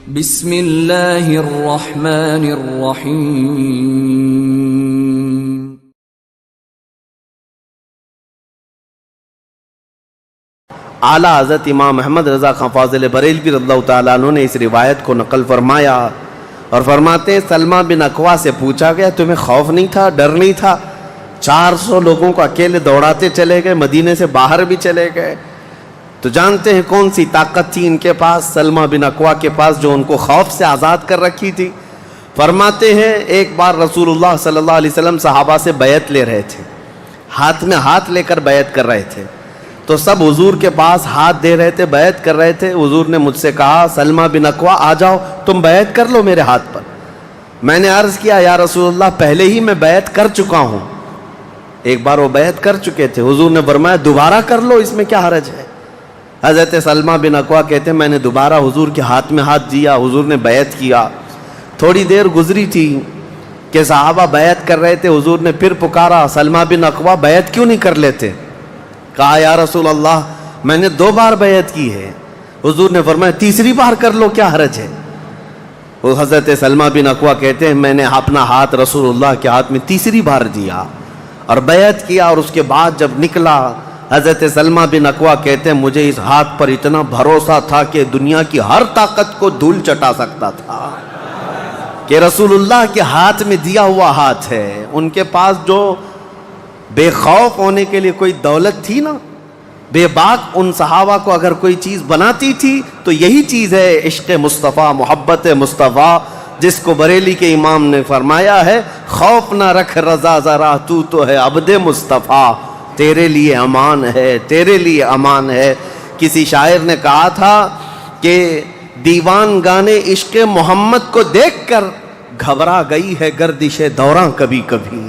بسم اللہ الرحمن الرحیم۔ اعلیٰ حضرت امام احمد رضا خان فاضل بریلوی رضی اللہ تعالیٰ عنہ نے اس روایت کو نقل فرمایا اور فرماتے ہیں سلمہ بن اکوا سے پوچھا گیا تمہیں خوف نہیں تھا، ڈر نہیں تھا؟ 400 لوگوں کو اکیلے دوڑاتے چلے گئے، مدینے سے باہر بھی چلے گئے، تو جانتے ہیں کون سی طاقت تھی ان کے پاس، سلمہ بن اکوا کے پاس، جو ان کو خوف سے آزاد کر رکھی تھی۔ فرماتے ہیں ایک بار رسول اللہ صلی اللہ علیہ وسلم صحابہ سے بیعت لے رہے تھے، ہاتھ میں ہاتھ لے کر بیعت کر رہے تھے، تو سب حضور کے پاس ہاتھ دے رہے تھے، بیعت کر رہے تھے۔ حضور نے مجھ سے کہا سلمہ بن اکوا آ جاؤ، تم بیعت کر لو میرے ہاتھ پر۔ میں نے عرض کیا یا رسول اللہ پہلے ہی میں بیعت کر چکا ہوں۔ ایک بار وہ بیعت کر چکے تھے، حضور نے فرمایا دوبارہ کر لو، اس میں کیا حرج ہے؟ حضرت سلمہ بن اکوا کہتے ہیں میں نے دوبارہ حضور کے ہاتھ میں ہاتھ دیا، حضور نے بیعت کیا۔ تھوڑی دیر گزری تھی کہ صحابہ بیعت کر رہے تھے، حضور نے پھر پکارا سلمہ بن اکوا بیعت کیوں نہیں کر لیتے؟ کہا یا رسول اللہ میں نے 2 بار بیعت کی ہے۔ حضور نے فرمایا تیسری بار کر لو، کیا حرج ہے؟ وہ حضرت سلمہ بن اکوا کہتے ہیں میں نے اپنا ہاتھ رسول اللہ کے ہاتھ میں تیسری بار دیا اور بیعت کیا، اور اس کے بعد جب نکلا حضرت سلمہ بن اکوا کہتے ہیں مجھے اس ہاتھ پر اتنا بھروسہ تھا کہ دنیا کی ہر طاقت کو دھول چٹا سکتا تھا، کہ رسول اللہ کے ہاتھ میں دیا ہوا ہاتھ ہے۔ ان کے پاس جو بے خوف ہونے کے لیے کوئی دولت تھی نا، بے باک، ان صحابہ کو اگر کوئی چیز بناتی تھی تو یہی چیز ہے عشق مصطفیٰ، محبت مصطفیٰ، جس کو بریلی کے امام نے فرمایا ہے خوف نہ رکھ رضا ذرا تو ہے عبد مصطفیٰ، تیرے لیے امان ہے، تیرے لیے امان ہے۔ کسی شاعر نے کہا تھا کہ دیوان گانے عشق محمد کو دیکھ کر گھبرا گئی ہے گردش دوراں کبھی کبھی۔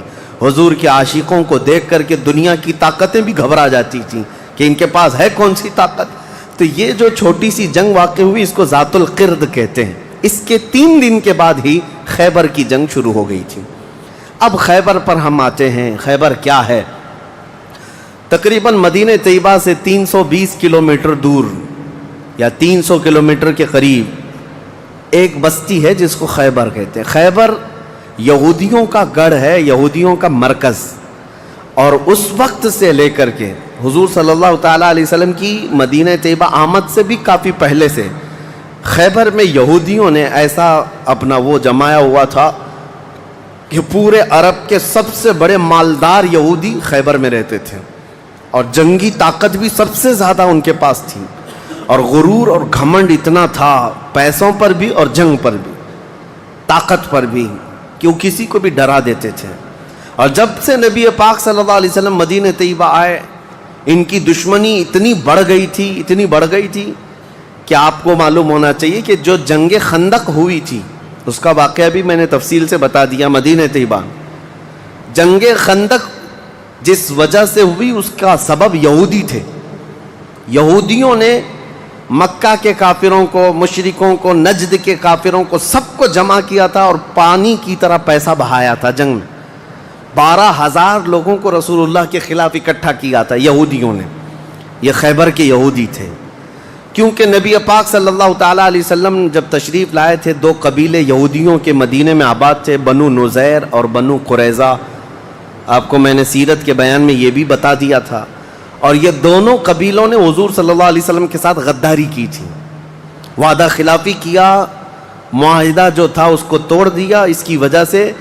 حضور کے عاشقوں کو دیکھ کر کے دنیا کی طاقتیں بھی گھبرا جاتی تھیں کہ ان کے پاس ہے کون سی طاقت۔ تو یہ جو چھوٹی سی جنگ واقع ہوئی اس کو ذات القرد کہتے ہیں۔ اس کے 3 دن کے بعد ہی خیبر کی جنگ شروع ہو گئی تھی۔ اب خیبر پر ہم آتے ہیں۔ خیبر کیا ہے؟ تقریباً مدینہ طیبہ سے 320 کلومیٹر دور یا 300 کلومیٹر کے قریب ایک بستی ہے جس کو خیبر کہتے ہیں۔ خیبر یہودیوں کا گڑھ ہے، یہودیوں کا مرکز، اور اس وقت سے لے کر کے حضور صلی اللہ تعالیٰ علیہ وسلم کی مدینہ طیبہ آمد سے بھی کافی پہلے سے خیبر میں یہودیوں نے ایسا اپنا وہ جمایا ہوا تھا کہ پورے عرب کے سب سے بڑے مالدار یہودی خیبر میں رہتے تھے، اور جنگی طاقت بھی سب سے زیادہ ان کے پاس تھی، اور غرور اور گھمنڈ اتنا تھا، پیسوں پر بھی اور جنگ پر بھی، طاقت پر بھی، کہ وہ کسی کو بھی ڈرا دیتے تھے۔ اور جب سے نبی پاک صلی اللہ علیہ وسلم مدینہ طیبہ آئے ان کی دشمنی اتنی بڑھ گئی تھی کہ آپ کو معلوم ہونا چاہیے کہ جو جنگ خندق ہوئی تھی اس کا واقعہ بھی میں نے تفصیل سے بتا دیا۔ مدینہ طیبہ جنگ خندق جس وجہ سے ہوئی اس کا سبب یہودی تھے۔ یہودیوں نے مکہ کے کافروں کو، مشرکوں کو، نجد کے کافروں کو، سب کو جمع کیا تھا اور پانی کی طرح پیسہ بہایا تھا جنگ میں۔ 12,000 لوگوں کو رسول اللہ کے خلاف اکٹھا کیا تھا یہودیوں نے۔ یہ خیبر کے یہودی تھے، کیونکہ نبی پاک صلی اللہ تعالیٰ علیہ وسلم جب تشریف لائے تھے 2 قبیلے یہودیوں کے مدینے میں آباد تھے، بنو نذیر اور بنو قریظہ۔ آپ کو میں نے سیرت کے بیان میں یہ بھی بتا دیا تھا، اور یہ دونوں قبیلوں نے حضور صلی اللہ علیہ وسلم کے ساتھ غداری کی تھی، وعدہ خلافی کیا، معاہدہ جو تھا اس کو توڑ دیا۔ اس کی وجہ سے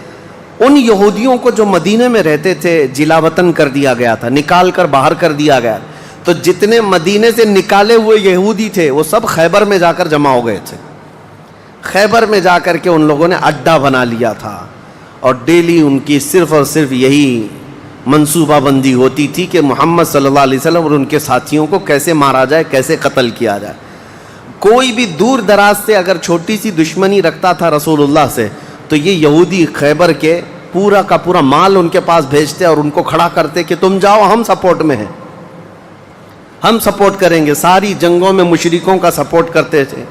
ان یہودیوں کو جو مدینے میں رہتے تھے جلا وطن کر دیا گیا تھا، نکال کر باہر کر دیا گیا۔ تو جتنے مدینے سے نکالے ہوئے یہودی تھے وہ سب خیبر میں جا کر جمع ہو گئے تھے۔ خیبر میں جا کر کے ان لوگوں نے اڈا بنا لیا تھا، اور ڈیلی ان کی صرف اور صرف یہی منصوبہ بندی ہوتی تھی کہ محمد صلی اللہ علیہ وسلم اور ان کے ساتھیوں کو کیسے مارا جائے، کیسے قتل کیا جائے۔ کوئی بھی دور دراز سے اگر چھوٹی سی دشمنی رکھتا تھا رسول اللہ سے تو یہ یہودی خیبر کے پورا کا پورا مال ان کے پاس بھیجتے اور ان کو کھڑا کرتے کہ تم جاؤ، ہم سپورٹ میں ہیں، ہم سپورٹ کریں گے۔ ساری جنگوں میں مشرکوں کا سپورٹ کرتے تھے۔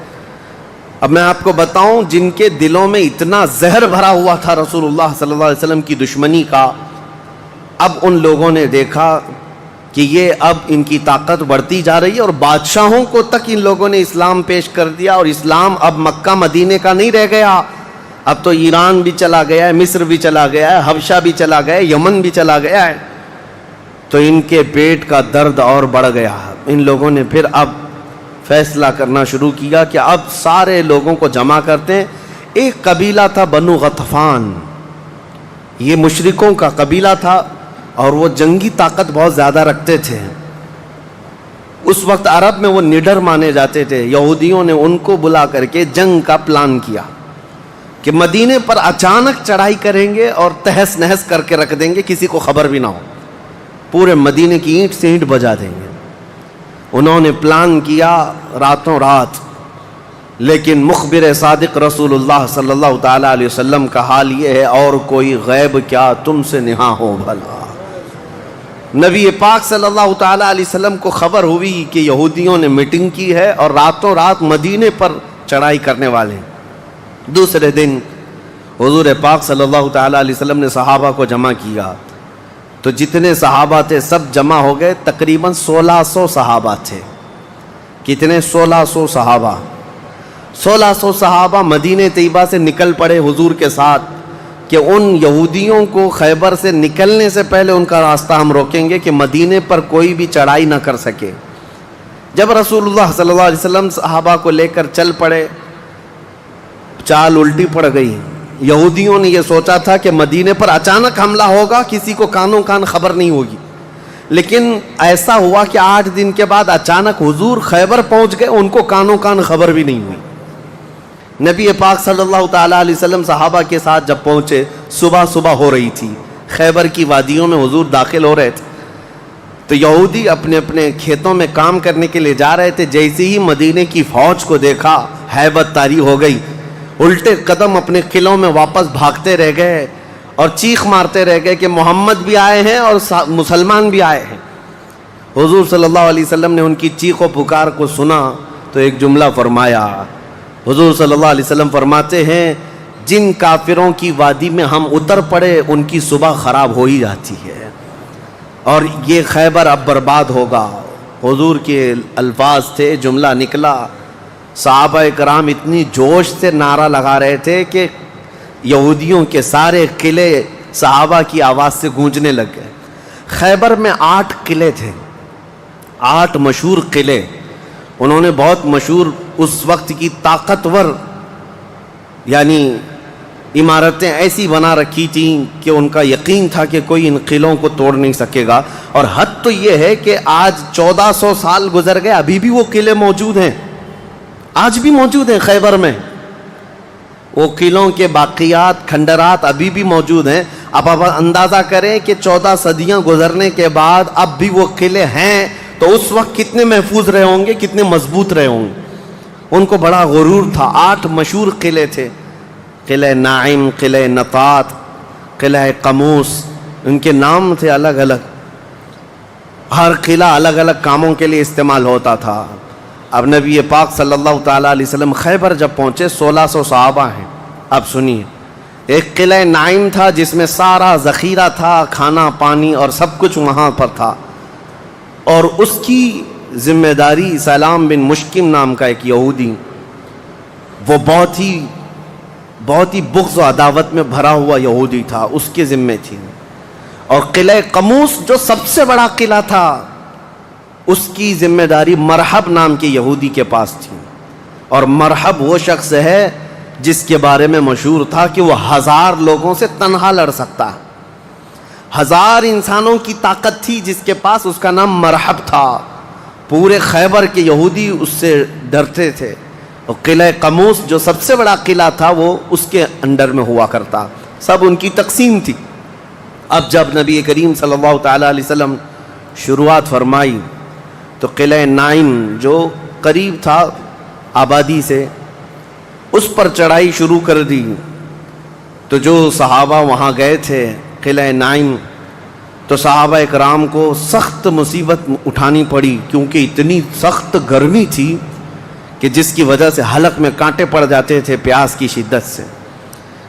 اب میں آپ کو بتاؤں جن کے دلوں میں اتنا زہر بھرا ہوا تھا رسول اللہ صلی اللہ علیہ وسلم کی دشمنی کا، اب ان لوگوں نے دیکھا کہ یہ اب ان کی طاقت بڑھتی جا رہی ہے، اور بادشاہوں کو تک ان لوگوں نے اسلام پیش کر دیا، اور اسلام اب مکہ مدینے کا نہیں رہ گیا، اب تو ایران بھی چلا گیا ہے، مصر بھی چلا گیا ہے، حبشہ بھی چلا گیا ہے، یمن بھی چلا گیا ہے۔ تو ان کے پیٹ کا درد اور بڑھ گیا۔ ان لوگوں نے پھر اب فیصلہ کرنا شروع کیا کہ اب سارے لوگوں کو جمع کرتے ہیں۔ ایک قبیلہ تھا بنو غطفان، یہ مشرکوں کا قبیلہ تھا، اور وہ جنگی طاقت بہت زیادہ رکھتے تھے۔ اس وقت عرب میں وہ نڈر مانے جاتے تھے۔ یہودیوں نے ان کو بلا کر کے جنگ کا پلان کیا کہ مدینے پر اچانک چڑھائی کریں گے اور تہس نہس کر کے رکھ دیں گے، کسی کو خبر بھی نہ ہو، پورے مدینے کی اینٹ سے اینٹ بجا دیں گے۔ انہوں نے پلان کیا راتوں رات، لیکن مخبر صادق رسول اللہ صلی اللہ تعالیٰ علیہ وسلم کا حال یہ ہے، اور کوئی غیب کیا تم سے نہاں ہو بھلا۔ نبی پاک صلی اللہ تعالیٰ علیہ وسلم کو خبر ہوئی کہ یہودیوں نے میٹنگ کی ہے اور راتوں رات مدینے پر چڑھائی کرنے والے ہیں۔ دوسرے دن حضور پاک صلی اللہ تعالیٰ علیہ وسلم نے صحابہ کو جمع کیا، تو جتنے صحابہ تھے سب جمع ہو گئے، تقریباً 1600 صحابہ تھے۔ کتنے؟ 1600 صحابہ۔ 1600 صحابہ مدینہ طیبہ سے نکل پڑے حضور کے ساتھ کہ ان یہودیوں کو خیبر سے نکلنے سے پہلے ان کا راستہ ہم روکیں گے کہ مدینے پر کوئی بھی چڑھائی نہ کر سکے۔ جب رسول اللہ صلی اللہ علیہ وسلم صحابہ کو لے کر چل پڑے، چال الٹی پڑ گئی۔ یہودیوں نے یہ سوچا تھا کہ مدینے پر اچانک حملہ ہوگا، کسی کو کانوں کان خبر نہیں ہوگی، لیکن ایسا ہوا کہ 8 دن کے بعد اچانک حضور خیبر پہنچ گئے، ان کو کانوں کان خبر بھی نہیں ہوئی۔ نبی پاک صلی اللہ تعالیٰ علیہ وسلم صحابہ کے ساتھ جب پہنچے، صبح ہو رہی تھی، خیبر کی وادیوں میں حضور داخل ہو رہے تھے، تو یہودی اپنے اپنے کھیتوں میں کام کرنے کے لیے جا رہے تھے۔ جیسے ہی مدینے کی فوج کو دیکھا، ہیبت طاری ہو گئی، الٹے قدم اپنے قلعوں میں واپس بھاگتے رہ گئے اور چیخ مارتے رہ گئے کہ محمد بھی آئے ہیں اور مسلمان بھی آئے ہیں۔ حضور صلی اللہ علیہ وسلم نے ان کی چیخ و پکار کو سنا تو ایک جملہ فرمایا۔ حضور صلی اللہ علیہ وسلم فرماتے ہیں، جن کافروں کی وادی میں ہم اتر پڑے ان کی صبح خراب ہو ہی جاتی ہے، اور یہ خیبر اب برباد ہوگا۔ حضور کے الفاظ تھے، جملہ نکلا۔ صحابہ کرام اتنی جوش سے نعرہ لگا رہے تھے کہ یہودیوں کے سارے قلعے صحابہ کی آواز سے گونجنے لگ گئے۔ خیبر میں 8 قلعے تھے، 8 مشہور قلعے۔ انہوں نے بہت مشہور اس وقت کی طاقتور یعنی عمارتیں ایسی بنا رکھی تھیں کہ ان کا یقین تھا کہ کوئی ان قلعوں کو توڑ نہیں سکے گا۔ اور حد تو یہ ہے کہ آج 1400 سال گزر گئے، ابھی بھی وہ قلعے موجود ہیں، آج بھی موجود ہیں خیبر میں۔ وہ قلعوں کے باقیات، کھنڈرات ابھی بھی موجود ہیں۔ اب آپ اندازہ کریں کہ 14 صدیاں گزرنے کے بعد اب بھی وہ قلعے ہیں، تو اس وقت کتنے محفوظ رہے ہوں گے، کتنے مضبوط رہے ہوں گے۔ ان کو بڑا غرور تھا۔ 8 مشہور قلعے تھے، قلعہ نائم، قلعہ نطات، قلعہ قموس، ان کے نام تھے الگ الگ۔ ہر قلعہ الگ الگ کاموں کے لیے استعمال ہوتا تھا۔ اب نبی پاک صلی اللہ تعالیٰ علیہ وسلم خیبر جب پہنچے، 1600 صحابہ ہیں۔ اب سنیے، ایک قلعہ نائم تھا جس میں سارا ذخیرہ تھا، کھانا پانی اور سب کچھ وہاں پر تھا، اور اس کی ذمہ داری سلام بن مشکم نام کا ایک یہودی، وہ بہت ہی بغض و عداوت میں بھرا ہوا یہودی تھا، اس کے ذمہ تھی۔ اور قلعہ قموس جو سب سے بڑا قلعہ تھا، اس کی ذمہ داری مرحب نام کے یہودی کے پاس تھی۔ اور مرحب وہ شخص ہے جس کے بارے میں مشہور تھا کہ وہ 1000 لوگوں سے تنہا لڑ سکتا ہے۔ 1000 انسانوں کی طاقت تھی جس کے پاس، اس کا نام مرحب تھا۔ پورے خیبر کے یہودی اس سے ڈرتے تھے، اور قلعہ قموس جو سب سے بڑا قلعہ تھا وہ اس کے انڈر میں ہوا کرتا، سب ان کی تقسیم تھی۔ اب جب نبی کریم صلی اللہ تعالیٰ علیہ وسلم شروعات فرمائی تو قلعہ نائم جو قریب تھا آبادی سے، اس پر چڑھائی شروع کر دی۔ تو جو صحابہ وہاں گئے تھے قلعہ نائم، تو صحابہ اکرام کو سخت مصیبت اٹھانی پڑی، کیونکہ اتنی سخت گرمی تھی کہ جس کی وجہ سے حلق میں کانٹے پڑ جاتے تھے پیاس کی شدت سے۔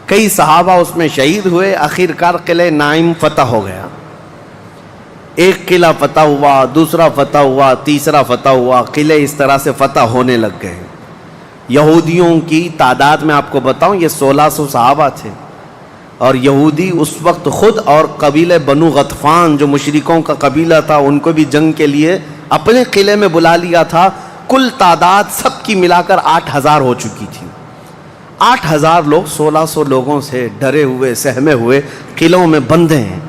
کئی صحابہ اس میں شہید ہوئے۔ آخر کار قلعہ نائم فتح ہو گیا۔ ایک قلعہ فتح ہوا، دوسرا فتح ہوا، تیسرا فتح ہوا، قلعے اس طرح سے فتح ہونے لگ گئے۔ یہودیوں کی تعداد میں آپ کو بتاؤں یہ 1600 صحابہ تھے، اور یہودی اس وقت خود اور قبیلہ بنو غطفان جو مشرکوں کا قبیلہ تھا ان کو بھی جنگ کے لیے اپنے قلعے میں بلا لیا تھا۔ کل تعداد سب کی ملا کر 8000 ہو چکی تھی۔ 8000 لوگ 1600 لوگوں سے ڈرے ہوئے سہمے ہوئے قلعوں میں بندے ہیں،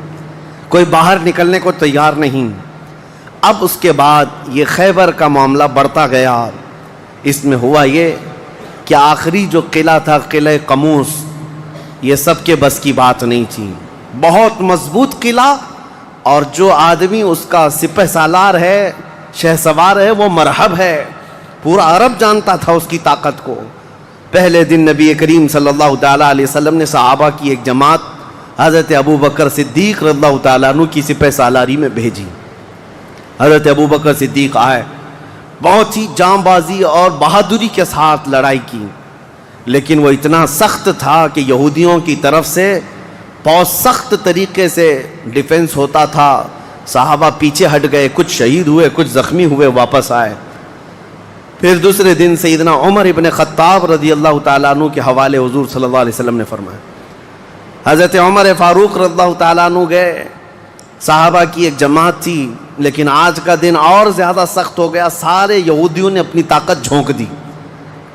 کوئی باہر نکلنے کو تیار نہیں۔ اب اس کے بعد یہ خیبر کا معاملہ بڑھتا گیا۔ اس میں ہوا یہ کہ آخری جو قلعہ تھا قلعہ قموس، یہ سب کے بس کی بات نہیں تھی، بہت مضبوط قلعہ، اور جو آدمی اس کا سپہ سالار ہے، شہ سوار ہے، وہ مرحب ہے، پورا عرب جانتا تھا اس کی طاقت کو۔ پہلے دن نبی کریم صلی اللہ تعالیٰ علیہ وسلم نے صحابہ کی ایک جماعت حضرت ابو بکر صدیق رضی اللہ تعالیٰ عنہ کی سپہ سالاری میں بھیجی۔ حضرت ابو بکر صدیق آئے، بہت ہی جاں بازی اور بہادری کے ساتھ لڑائی کی، لیکن وہ اتنا سخت تھا کہ یہودیوں کی طرف سے بہت سخت طریقے سے ڈیفنس ہوتا تھا۔ صحابہ پیچھے ہٹ گئے، کچھ شہید ہوئے، کچھ زخمی ہوئے، واپس آئے۔ پھر دوسرے دن سیدنا عمر ابن خطاب رضی اللہ تعالیٰ عنہ کے حوالے حضور صلی اللہ علیہ وسلم نے فرمایا، حضرت عمر فاروق رضی اللہ تعالیٰ عنہ گئے، صحابہ کی ایک جماعت تھی، لیکن آج کا دن اور زیادہ سخت ہو گیا، سارے یہودیوں نے اپنی طاقت جھونک دی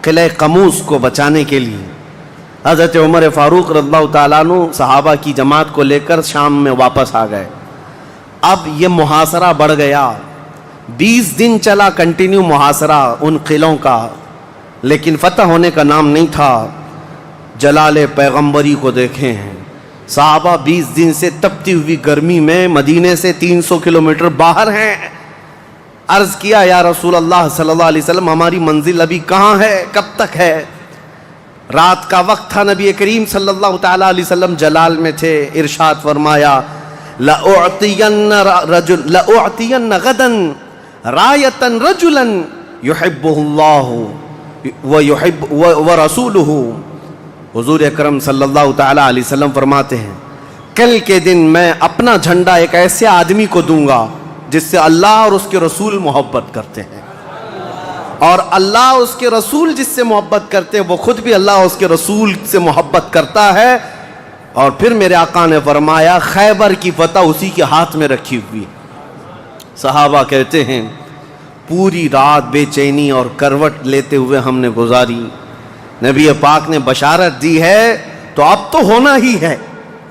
قلعہ قموس کو بچانے کے لیے۔ حضرت عمر فاروق رضی اللہ تعالیٰ عنہ صحابہ کی جماعت کو لے کر شام میں واپس آ گئے۔ اب یہ محاصرہ بڑھ گیا، 20 دن چلا کنٹینیو محاصرہ ان قلعوں کا، لیکن فتح ہونے کا نام نہیں تھا۔ جلال پیغمبری کو دیکھیں ہیں، صحابہ 20 دن سے تپتی ہوئی گرمی میں مدینے سے 300 کلومیٹر باہر ہیں۔ عرض کیا یا رسول اللہ صلی اللہ علیہ وسلم ہماری منزل ابھی کہاں ہے، کب تک ہے؟ رات کا وقت تھا، نبی کریم صلی اللہ تعالیٰ علیہ وسلم جلال میں تھے۔ ارشاد فرمایا لَأُعْتِيَنَّ غَدًا رَایَةً رَجُلًا يُحِبُّهُ اللَّهُ وَرَسُولُهُ۔ حضور اکرم صلی اللہ تعالیٰ علیہ وسلم فرماتے ہیں کل کے دن میں اپنا جھنڈا ایک ایسے آدمی کو دوں گا جس سے اللہ اور اس کے رسول محبت کرتے ہیں، اور اللہ اس کے رسول جس سے محبت کرتے ہیں وہ خود بھی اللہ اس کے رسول سے محبت کرتا ہے۔ اور پھر میرے آقا نے فرمایا خیبر کی فتح اسی کے ہاتھ میں رکھی ہوئی۔ صحابہ کہتے ہیں پوری رات بے چینی اور کروٹ لیتے ہوئے ہم نے گزاری۔ نبی پاک نے بشارت دی ہے تو اب تو ہونا ہی ہے،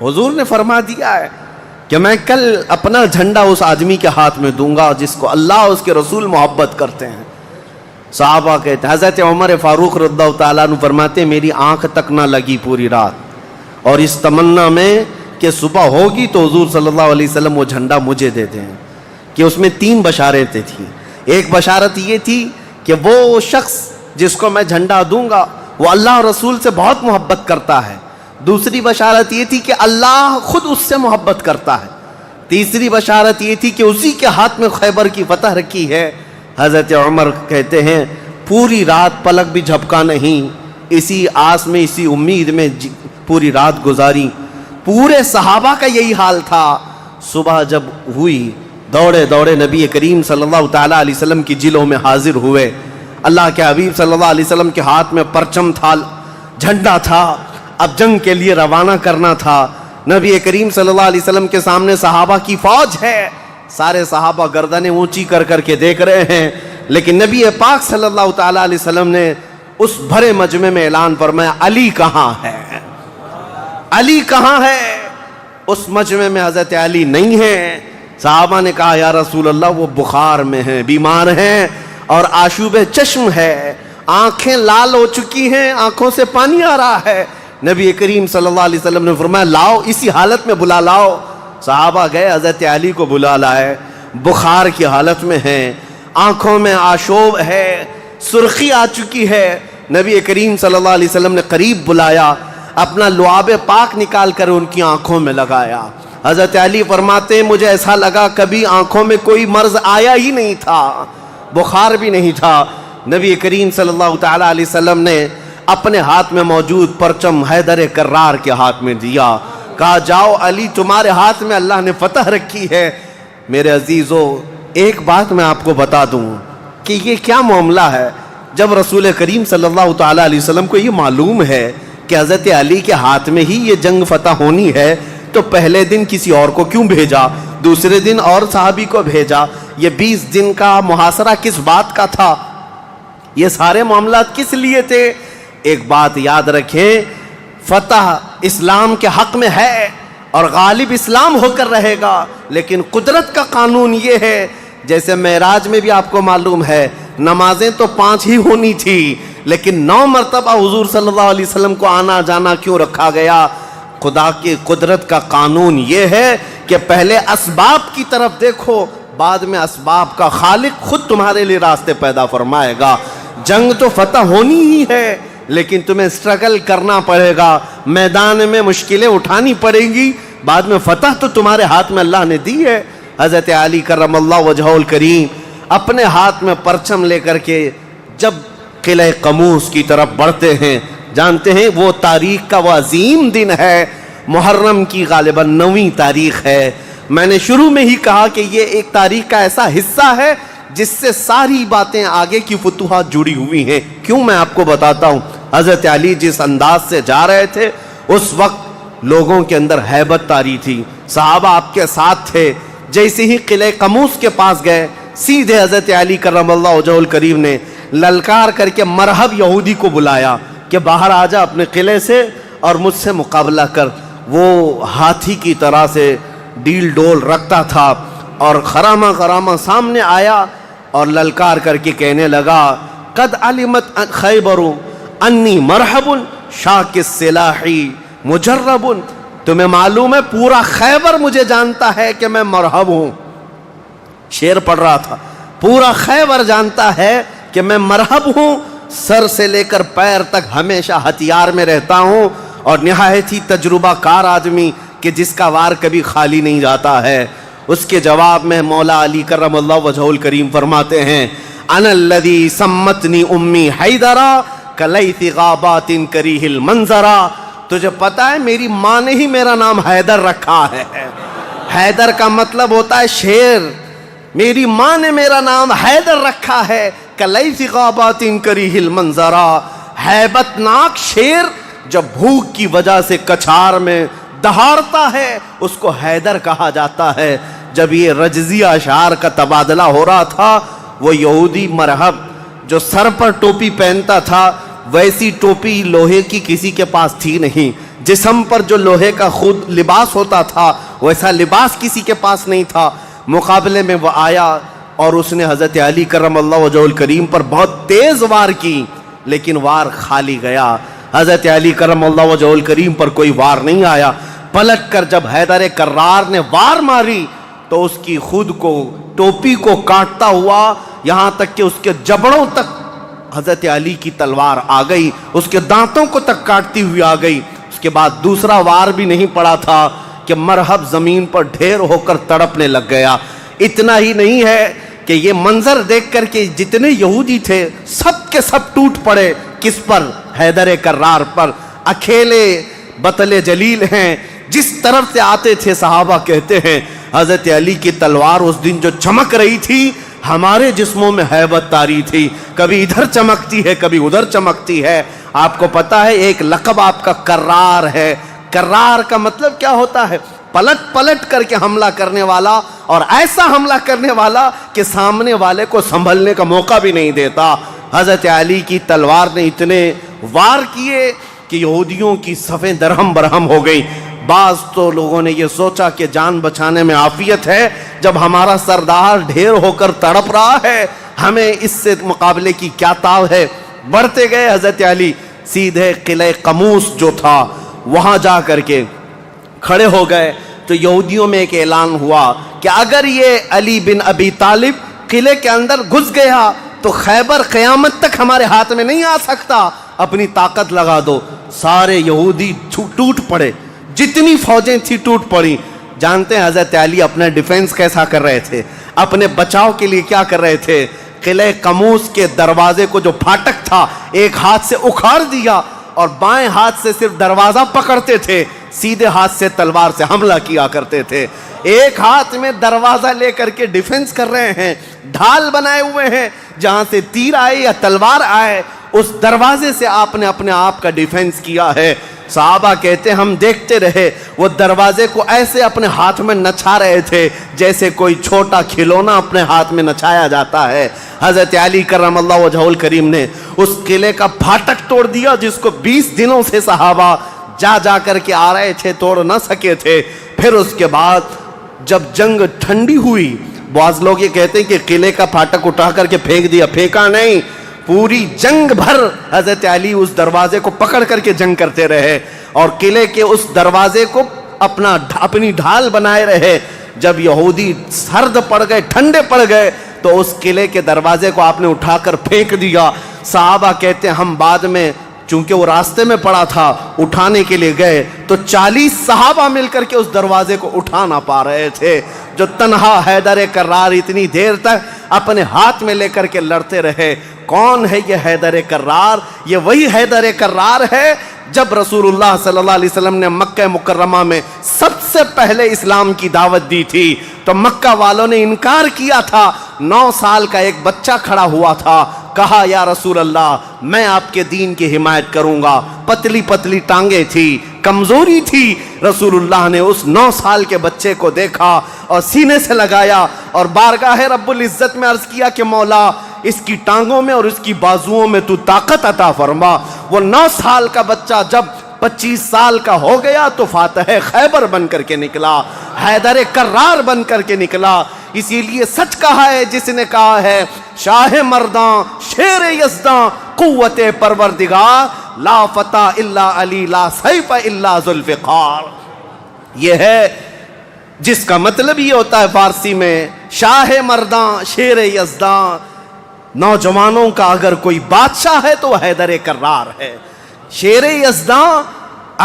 حضور نے فرما دیا ہے کہ میں کل اپنا جھنڈا اس آدمی کے ہاتھ میں دوں گا جس کو اللہ اور اس کے رسول محبت کرتے ہیں۔ صحابہ کہتے ہیں حضرت عمر فاروق رضی اللہ تعالیٰ عنہ فرماتے ہیں میری آنکھ تک نہ لگی پوری رات، اور اس تمنا میں کہ صبح ہوگی تو حضور صلی اللہ علیہ وسلم وہ جھنڈا مجھے دے دیں، کہ اس میں 3 بشارتیں تھیں۔ ایک بشارت یہ تھی کہ وہ شخص جس کو میں جھنڈا دوں گا وہ اللہ اور رسول سے بہت محبت کرتا ہے۔ دوسری بشارت یہ تھی کہ اللہ خود اس سے محبت کرتا ہے۔ تیسری بشارت یہ تھی کہ اسی کے ہاتھ میں خیبر کی فتح رکھی ہے۔ حضرت عمر کہتے ہیں پوری رات پلک بھی جھپکا نہیں، اسی آس میں اسی امید میں پوری رات گزاری۔ پورے صحابہ کا یہی حال تھا۔ صبح جب ہوئی دوڑے دوڑے نبی کریم صلی اللہ تعالیٰ علیہ وسلم کی جلوں میں حاضر ہوئے۔ اللہ کے حبیب صلی اللہ علیہ وسلم کے ہاتھ میں پرچم تھا، جھنڈا تھا، اب جنگ کے لیے روانہ کرنا تھا۔ نبی کریم صلی اللہ علیہ وسلم کے سامنے صحابہ کی فوج ہے، سارے صحابہ گردنیں اونچی کر کر کے دیکھ رہے ہیں، لیکن نبی پاک صلی اللہ تعالیٰ علیہ وسلم نے اس بھرے مجمع میں اعلان فرمایا علی کہاں ہے، علی کہاں ہے؟ اس مجمع میں حضرت علی نہیں ہے۔ صحابہ نے کہا یا رسول اللہ وہ بخار میں ہیں، بیمار ہیں اور آشوب چشم ہے، آنکھیں لال ہو چکی ہیں، آنکھوں سے پانی آ رہا ہے۔ نبی کریم صلی اللہ علیہ وسلم نے فرمایا لاؤ، اسی حالت میں بلا لاؤ۔ صحابہ گئے، حضرت علی کو بلا لائے، بخار کی حالت میں ہیں، آنکھوں میں آشوب ہے، سرخی آ چکی ہے۔ نبی کریم صلی اللہ علیہ وسلم نے قریب بلایا، اپنا لعاب پاک نکال کر ان کی آنکھوں میں لگایا۔ حضرت علی فرماتے ہیں مجھے ایسا لگا کبھی آنکھوں میں کوئی مرض آیا ہی نہیں تھا، بخار بھی نہیں تھا۔ نبی کریم صلی اللہ تعالیٰ علیہ وسلم نے اپنے ہاتھ میں موجود پرچم حیدر کرار کے ہاتھ میں دیا، کہا جاؤ علی تمہارے ہاتھ میں اللہ نے فتح رکھی ہے۔ میرے عزیزو ایک بات میں آپ کو بتا دوں کہ یہ کیا معاملہ ہے. جب رسول کریم صلی اللہ تعالیٰ علیہ وسلم کو یہ معلوم ہے کہ حضرت علی کے ہاتھ میں ہی یہ جنگ فتح ہونی ہے تو پہلے دن کسی اور کو کیوں بھیجا, دوسرے دن اور صحابی کو بھیجا؟ یہ 20 دن کا محاصرہ کس بات کا تھا؟ یہ سارے معاملات کس لیے تھے؟ ایک بات یاد رکھیں, فتح اسلام کے حق میں ہے اور غالب اسلام ہو کر رہے گا, لیکن قدرت کا قانون یہ ہے, جیسے معراج میں بھی آپ کو معلوم ہے نمازیں تو 5 ہی ہونی تھی, لیکن 9 مرتبہ حضور صلی اللہ علیہ وسلم کو آنا جانا کیوں رکھا گیا؟ خدا کی قدرت کا قانون یہ ہے کہ پہلے اسباب کی طرف دیکھو, بعد میں اسباب کا خالق خود تمہارے لیے راستے پیدا فرمائے گا. جنگ تو فتح ہونی ہی ہے, لیکن تمہیں سٹرگل کرنا پڑے گا, میدان میں مشکلیں اٹھانی پڑیں گی, بعد میں فتح تو تمہارے ہاتھ میں اللہ نے دی ہے. حضرت علی کرم اللہ وجہہ الکریم اپنے ہاتھ میں پرچم لے کر کے جب قلعہ قموس کی طرف بڑھتے ہیں, جانتے ہیں وہ تاریخ کا وہ عظیم دن ہے, محرم کی غالباً 9ویں تاریخ ہے. میں نے شروع میں ہی کہا کہ یہ ایک تاریخ کا ایسا حصہ ہے جس سے ساری باتیں آگے کی فتوحات جڑی ہوئی ہیں. کیوں میں آپ کو بتاتا ہوں. حضرت علی جس انداز سے جا رہے تھے اس وقت لوگوں کے اندر ہیبت طاری تھی, صحابہ آپ کے ساتھ تھے. جیسے ہی قلعہ قموس کے پاس گئے, سیدھے حضرت علی کرم اللہ وجہہ الکریم نے للکار کر کے مرحب یہودی کو بلایا کہ باہر آ جا اپنے قلعے سے اور مجھ سے مقابلہ کر. وہ ہاتھی کی طرح سے ڈیل ڈول رکھتا تھا اور خرامہ خرامہ سامنے آیا اور للکار کر کے کہنے لگا, قد علمت خیبر انی مرحب شاک السلاحی مجرب. تمہیں معلوم ہے پورا خیبر مجھے جانتا ہے کہ میں مرحب ہوں. شعر پڑھ رہا تھا, پورا خیبر جانتا ہے کہ میں مرحب ہوں, سر سے لے کر پیر تک ہمیشہ ہتھیار میں رہتا ہوں, اور نہایت ہی تجربہ کار آدمی کہ جس کا وار کبھی خالی نہیں جاتا ہے. اس کے جواب میں مولا علی کرم اللہ وجہہ الکریم فرماتے ہیں, انا الذی سمتنی امی حیدرا کلیث غابات کریہ المنظرا. تجھے پتا ہے میری ماں نے ہی میرا نام حیدر رکھا ہے. حیدر کا مطلب ہوتا ہے شیر. میری ماں نے میرا نام حیدر رکھا ہے, کلیث غابات کریہ المنظرا. ہیبت ناک شیر جب بھوک کی وجہ سے کچھار میں دہاڑتا ہے اس کو حیدر کہا جاتا ہے. جب یہ رجزی اشعار کا تبادلہ ہو رہا تھا, وہ یہودی مرحب جو سر پر ٹوپی پہنتا تھا ویسی ٹوپی لوہے کی کسی کے پاس تھی نہیں, جسم پر جو لوہے کا خود لباس ہوتا تھا ویسا لباس کسی کے پاس نہیں تھا. مقابلے میں وہ آیا اور اس نے حضرت علی کرم اللہ وجہہ الکریم پر بہت تیز وار کی, لیکن وار خالی گیا. حضرت علی کرم اللہ وجہہ الکریم پر کوئی وار نہیں آیا. پلٹ کر جب حیدر کرار نے وار ماری تو اس کی خود کو ٹوپی کو کاٹتا ہوا یہاں تک کہ اس کے جبڑوں تک حضرت علی کی تلوار آ گئی, اس کے دانتوں کو تک کاٹتی ہوئی آ گئی. اس کے بعد دوسرا وار بھی نہیں پڑا تھا کہ مرحب زمین پر ڈھیر ہو کر تڑپنے لگ گیا. اتنا ہی نہیں ہے کہ یہ منظر دیکھ کر کے جتنے یہودی تھے سب کے سب ٹوٹ پڑے. کس پر؟ حیدر کرار پر. اکیلے بطل جلیل ہیں, جس طرف سے آتے تھے صحابہ کہتے ہیں حضرت علی کی تلوار اس دن جو چمک رہی تھی ہمارے جسموں میں ہیبت طاری تھی, کبھی ادھر چمکتی ہے کبھی ادھر چمکتی ہے. آپ کو پتا ہے ایک لقب آپ کا کرار ہے. کرار کا مطلب کیا ہوتا ہے؟ پلٹ پلٹ کر کے حملہ کرنے والا, اور ایسا حملہ کرنے والا کہ سامنے والے کو سنبھلنے کا موقع بھی نہیں دیتا. حضرت علی کی تلوار نے اتنے وار کیے کہ یہودیوں کی صفیں درہم برہم ہو گئی. بعض تو لوگوں نے یہ سوچا کہ جان بچانے میں عافیت ہے, جب ہمارا سردار ڈھیر ہو کر تڑپ رہا ہے ہمیں اس سے مقابلے کی کیا تاو ہے. بڑھتے گئے حضرت علی سیدھے قلعہ قموس جو تھا وہاں جا کر کے کھڑے ہو گئے تو یہودیوں میں ایک اعلان ہوا کہ اگر یہ علی بن ابی طالب قلعے کے اندر گھس گیا تو خیبر قیامت تک ہمارے ہاتھ میں نہیں آ سکتا, اپنی طاقت لگا دو. سارے یہودی ٹوٹ پڑے, جتنی فوجیں تھی ٹوٹ پڑی. جانتے ہیں حضرت علی اپنا ڈیفنس کیسا کر رہے تھے, اپنے بچاؤ کے لیے کیا کر رہے تھے؟ قلعہ قموس کے دروازے کو جو پھاٹک تھا ایک ہاتھ سے اکھاڑ دیا اور بائیں ہاتھ سے صرف دروازہ پکڑتے تھے, سیدھے ہاتھ سے تلوار سے حملہ کیا کرتے تھے. ایک ہاتھ میں دروازہ لے کر کے ڈیفنس کر رہے ہیں, ڈھال بنائے ہوئے ہیں, جہاں سے تیر آئے یا تلوار آئے اس دروازے سے آپ نے اپنے آپ کا ڈیفنس کیا ہے. صحابہ کہتے ہم دیکھتے رہے, وہ دروازے کو ایسے اپنے ہاتھ میں نچا رہے تھے جیسے کوئی چھوٹا کھلونا اپنے ہاتھ میں نچایا جاتا ہے. حضرت علی کرم اللہ وجہہ الکریم نے اس قلعے کا پھاٹک توڑ دیا جس کو 20 دنوں سے صحابہ جا کر کے آ رہے تھے, توڑ نہ سکے تھے. پھر اس کے بعد جب جنگ ٹھنڈی ہوئی, بعض لوگ یہ کہتے ہیں کہ قلعے کا پھاٹک اٹھا کر کے پھینک دیا, پھینکا نہیں. پوری جنگ بھر حضرت علی اس دروازے کو پکڑ کر کے جنگ کرتے رہے اور قلعے کے اس دروازے کو اپنی ڈھال بنائے رہے. جب یہودی سرد پڑ گئے, ٹھنڈے پڑ گئے, تو اس قلعے کے دروازے کو آپ نے اٹھا کر پھینک دیا. صحابہ کہتے ہیں ہم بعد میں, چونکہ وہ راستے میں پڑا تھا, اٹھانے کے لیے گئے تو 40 صحابہ مل کر کے اس دروازے کو اٹھا نہ پا رہے تھے. جو تنہا حیدر کرار اتنی دیر تک اپنے ہاتھ میں لے کر کے لڑتے رہے. کون ہے یہ حیدر کرار؟ یہ وہی حیدر کرار ہے جب رسول اللہ صلی اللہ علیہ وسلم نے مکہ مکرمہ میں سب سے پہلے اسلام کی دعوت دی تھی تو مکہ والوں نے انکار کیا تھا. 9 سال کا ایک بچہ کھڑا ہوا تھا, کہا یا رسول اللہ میں آپ کے دین کی حمایت کروں گا. پتلی پتلی ٹانگیں تھی, کمزوری تھی. رسول اللہ نے اس 9 سال کے بچے کو دیکھا اور سینے سے لگایا اور بارگاہ رب العزت میں عرض کیا کہ مولا اس کی ٹانگوں میں اور اس کی بازوؤں میں تو طاقت عطا فرما. وہ 9 سال کا بچہ جب 25 سال کا ہو گیا تو فاتح خیبر بن کر کے نکلا, حیدر کرار بن کر کے نکلا. اسی لیے سچ کہا ہے جس نے کہا ہے شاہ مرداں شیر یزداں قوت پروردگار, لا فتح الا علی لا سیف الا ذوالفقار. یہ ہے جس کا مطلب یہ ہوتا ہے فارسی میں شاہ مرداں شیر یزداں. نوجوانوں کا اگر کوئی بادشاہ ہے تو حیدر کرار ہے. شیر یزداں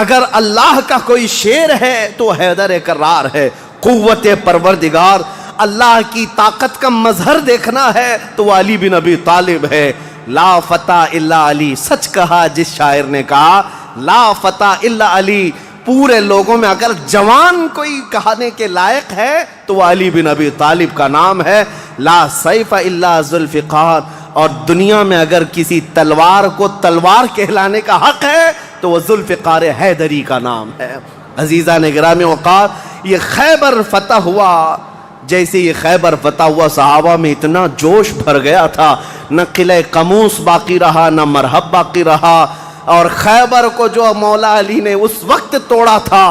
اگر اللہ کا کوئی شیر ہے تو حیدر کرار ہے. قوت پروردگار, اللہ کی طاقت کا مظہر دیکھنا ہے تو وہ علی بن ابی طالب ہے. لا فتح الا علی, سچ کہا جس شاعر نے کہا لا فتح الا علی. پورے لوگوں میں اگر جوان کوئی کہانے کے لائق ہے تو وہ علی بن ابی طالب کا نام ہے. لا سیف الا ذوالفقار. اور دنیا میں اگر کسی تلوار کو تلوار کہلانے کا حق ہے تو وہ ذوالفقار حیدری کا نام ہے. عزیزان گرامی وقار, یہ خیبر فتح ہوا. جیسے یہ خیبر فتح ہوا صحابہ میں اتنا جوش بھر گیا تھا, نہ قلعہ قموس باقی رہا نہ مرحب باقی رہا. اور خیبر کو جو مولا علی نے اس وقت توڑا تھا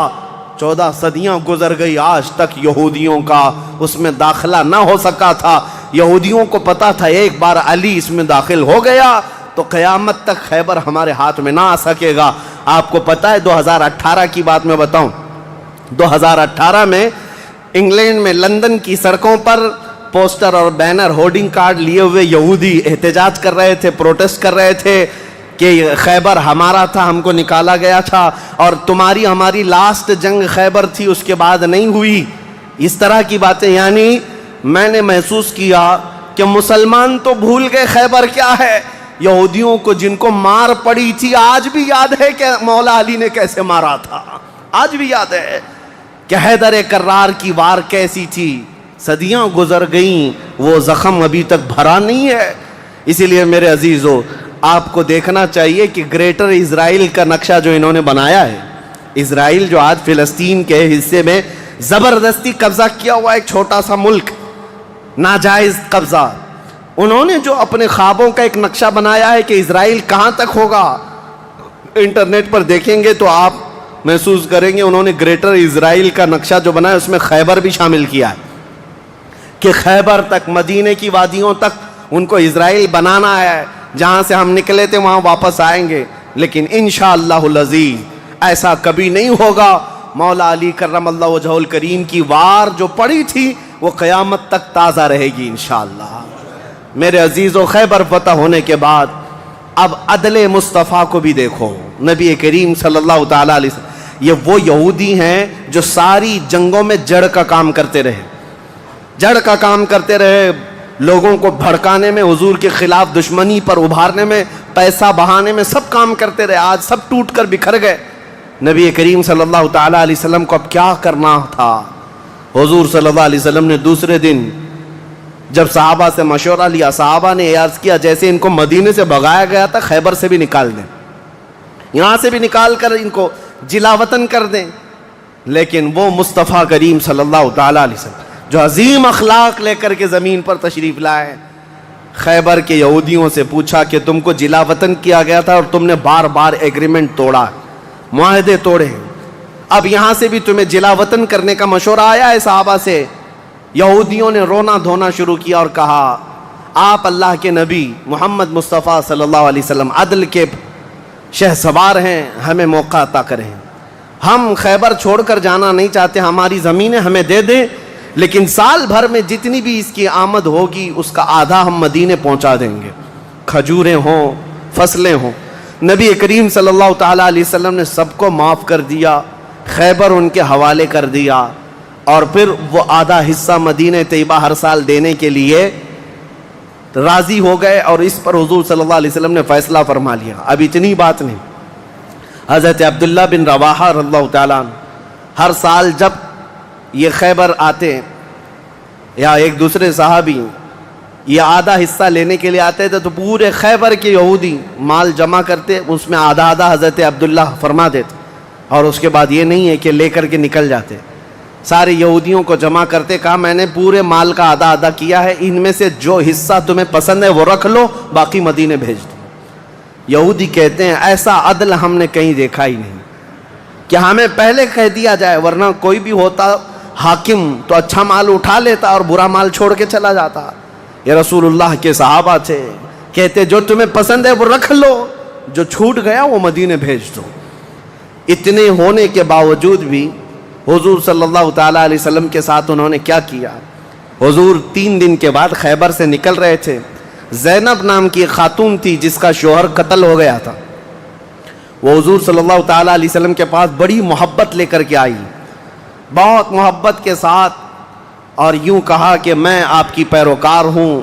14 صدیاں گزر گئی, آج تک یہودیوں کا اس میں داخلہ نہ ہو سکا تھا. یہودیوں کو پتا تھا ایک بار علی اس میں داخل ہو گیا تو قیامت تک خیبر ہمارے ہاتھ میں نہ آ سکے گا. آپ کو پتا ہے 2018 کی بات میں بتاؤں, 2018 میں انگلینڈ میں لندن کی سڑکوں پر پوسٹر اور بینر ہورڈنگ کارڈ لیے ہوئے یہودی احتجاج کر رہے تھے, پروٹیسٹ کر رہے تھے کہ خیبر ہمارا تھا, ہم کو نکالا گیا تھا اور تمہاری ہماری لاسٹ جنگ خیبر تھی, اس کے بعد نہیں ہوئی. اس طرح کی باتیں. یعنی میں نے محسوس کیا کہ مسلمان تو بھول گئے خیبر کیا ہے. یہودیوں کو جن کو مار پڑی تھی آج بھی یاد ہے کہ مولا علی نے کیسے مارا تھا, آج بھی یاد ہے کہ حیدر کرار کی وار کیسی تھی. صدیاں گزر گئیں, وہ زخم ابھی تک بھرا نہیں ہے. اسی لیے میرے عزیزو آپ کو دیکھنا چاہیے کہ گریٹر اسرائیل کا نقشہ جو انہوں نے بنایا ہے, اسرائیل جو آج فلسطین کے حصے میں زبردستی قبضہ کیا ہوا ایک چھوٹا سا ملک, ناجائز قبضہ, انہوں نے جو اپنے خوابوں کا ایک نقشہ بنایا ہے کہ اسرائیل کہاں تک ہوگا, انٹرنیٹ پر دیکھیں گے تو آپ محسوس کریں گے انہوں نے گریٹر اسرائیل کا نقشہ جو بنایا اس میں خیبر بھی شامل کیا ہے کہ خیبر تک, مدینے کی وادیوں تک ان کو اسرائیل بنانا ہے. جہاں سے ہم نکلے تھے وہاں واپس آئیں گے, لیکن انشاءاللہ العزیز ایسا کبھی نہیں ہوگا. مولا علی کرم اللہ وجہ الکریم کی وار جو پڑی تھی وہ قیامت تک تازہ رہے گی انشاءاللہ. میرے عزیزو, خیبر فتح ہونے کے بعد اب عدل مصطفیٰ کو بھی دیکھو. نبی کریم صلی اللہ تعالیٰ علیہ وسلم, یہ وہ یہودی ہیں جو ساری جنگوں میں جڑ کا کام کرتے رہے, جڑ کا کام کرتے رہے, لوگوں کو بھڑکانے میں, حضور کے خلاف دشمنی پر ابھارنے میں, پیسہ بہانے میں سب کام کرتے رہے. آج سب ٹوٹ کر بکھر گئے. نبی کریم صلی اللہ تعالیٰ علیہ وسلم کو اب کیا کرنا تھا؟ حضور صلی اللہ علیہ وسلم نے دوسرے دن جب صحابہ سے مشورہ لیا، صحابہ نے عرض کیا جیسے ان کو مدینے سے بھگایا گیا تھا خیبر سے بھی نکال دیں، یہاں سے بھی نکال کر ان کو جلا وطن کر دیں. لیکن وہ مصطفیٰ کریم صلی اللہ تعالیٰ علیہ وسلم جو عظیم اخلاق لے کر کے زمین پر تشریف لائے، خیبر کے یہودیوں سے پوچھا کہ تم کو جلا وطن کیا گیا تھا اور تم نے بار بار ایگریمنٹ توڑا، معاہدے توڑے، اب یہاں سے بھی تمہیں جلا وطن کرنے کا مشورہ آیا ہے صحابہ سے. یہودیوں نے رونا دھونا شروع کیا اور کہا آپ اللہ کے نبی محمد مصطفیٰ صلی اللہ علیہ وسلم عدل کے شہسوار ہیں، ہمیں موقع عطا کریں، ہم خیبر چھوڑ کر جانا نہیں چاہتے، ہماری زمینیں ہمیں دے دیں، لیکن سال بھر میں جتنی بھی اس کی آمد ہوگی اس کا آدھا ہم مدینے پہنچا دیں گے، کھجوریں ہوں، فصلیں ہوں. نبی کریم صلی اللہ تعالیٰ علیہ وسلم نے سب کو معاف کر دیا، خیبر ان کے حوالے کر دیا، اور پھر وہ آدھا حصہ مدینہ طیبہ ہر سال دینے کے لیے راضی ہو گئے. اور اس پر حضور صلی اللہ علیہ وسلم نے فیصلہ فرما لیا. اب اتنی بات نہیں، حضرت عبداللہ بن رواحہ رضی اللہ تعالیٰ عنہ ہر سال جب یہ خیبر آتے یا ایک دوسرے صحابی یہ آدھا حصہ لینے کے لیے آتے تھے تو پورے خیبر کے یہودی مال جمع کرتے، اس میں آدھا آدھا حضرت عبداللہ فرما دیتے، اور اس کے بعد یہ نہیں ہے کہ لے کر کے نکل جاتے، سارے یہودیوں کو جمع کرتے، کہا میں نے پورے مال کا آدھا آدھا کیا ہے، ان میں سے جو حصہ تمہیں پسند ہے وہ رکھ لو، باقی مدینے بھیج دو. یہودی کہتے ہیں ایسا عدل ہم نے کہیں دیکھا ہی نہیں کہ ہمیں پہلے کہہ دیا جائے، ورنہ کوئی بھی ہوتا حاکم تو اچھا مال اٹھا لیتا اور برا مال چھوڑ کے چلا جاتا. یہ رسول اللہ کے صحابہ تھے، کہتے جو تمہیں پسند ہے وہ رکھ لو، جو چھوٹ گیا وہ مدینے بھیج دو. اتنے ہونے کے باوجود بھی حضور صلی اللہ تعالیٰ علیہ وسلم کے ساتھ انہوں نے کیا کیا؟ حضور 3 دن کے بعد خیبر سے نکل رہے تھے. زینب نام کی ایک خاتون تھی جس کا شوہر قتل ہو گیا تھا، وہ حضور صلی اللہ تعالیٰ علیہ وسلم کے پاس بڑی محبت لے کر کے آئی، بہت محبت کے ساتھ، اور یوں کہا کہ میں آپ کی پیروکار ہوں،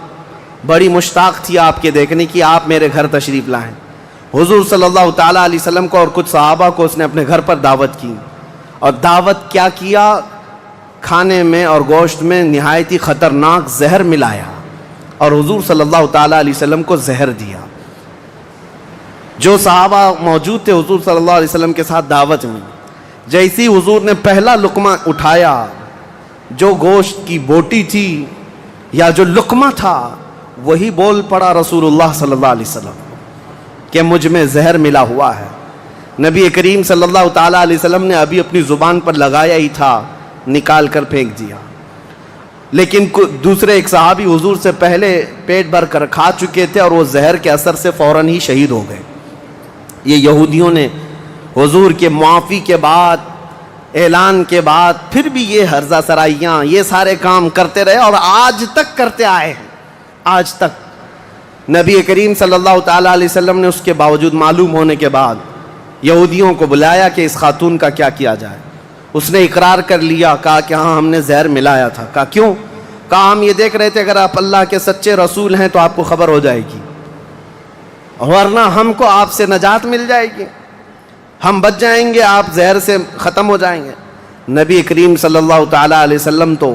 بڑی مشتاق تھی آپ کے دیکھنے کی، آپ میرے گھر تشریف لائیں. حضور صلی اللہ تعالیٰ علیہ وسلم کو اور کچھ صحابہ کو اس نے اپنے گھر پر دعوت کی، اور دعوت کیا کیا؟ کھانے میں اور گوشت میں نہایت ہی خطرناک زہر ملایا اور حضور صلی اللہ تعالیٰ علیہ وسلم کو زہر دیا. جو صحابہ موجود تھے حضور صلی اللہ علیہ وسلم کے ساتھ دعوت میں، جیسی حضور نے پہلا لقمہ اٹھایا، جو گوشت کی بوٹی تھی یا جو لقمہ تھا وہی بول پڑا رسول اللہ صلی اللہ علیہ وسلم کہ مجھ میں زہر ملا ہوا ہے. نبی کریم صلی اللہ تعالیٰ علیہ وسلم نے ابھی اپنی زبان پر لگایا ہی تھا، نکال کر پھینک دیا. لیکن دوسرے ایک صحابی حضور سے پہلے پیٹ بھر کر کھا چکے تھے اور وہ زہر کے اثر سے فوراً ہی شہید ہو گئے. یہ یہودیوں نے حضور کے معافی کے بعد، اعلان کے بعد پھر بھی یہ ہرزہ سرائیاں، یہ سارے کام کرتے رہے اور آج تک کرتے آئے ہیں. آج تک نبی کریم صلی اللہ تعالیٰ علیہ وسلم نے اس کے باوجود معلوم ہونے کے بعد یہودیوں کو بلایا کہ اس خاتون کا کیا کیا جائے. اس نے اقرار کر لیا، کہا کہ ہاں ہم نے زہر ملایا تھا. کہا کیوں؟ کہا ہم یہ دیکھ رہے تھے اگر آپ اللہ کے سچے رسول ہیں تو آپ کو خبر ہو جائے گی، ورنہ ہم کو آپ سے نجات مل جائے گی، ہم بچ جائیں گے، آپ زہر سے ختم ہو جائیں گے. نبی کریم صلی اللہ تعالیٰ علیہ وسلم تو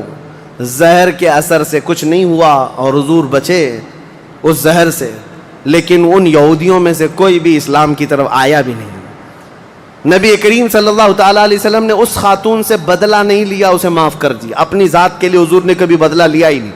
زہر کے اثر سے کچھ نہیں ہوا اور حضور بچے اس زہر سے، لیکن ان یہودیوں میں سے کوئی بھی اسلام کی طرف آیا بھی نہیں. نبی کریم صلی اللہ تعالیٰ علیہ وسلم نے اس خاتون سے بدلہ نہیں لیا، اسے معاف کر دیا. اپنی ذات کے لیے حضور نے کبھی بدلہ لیا ہی نہیں.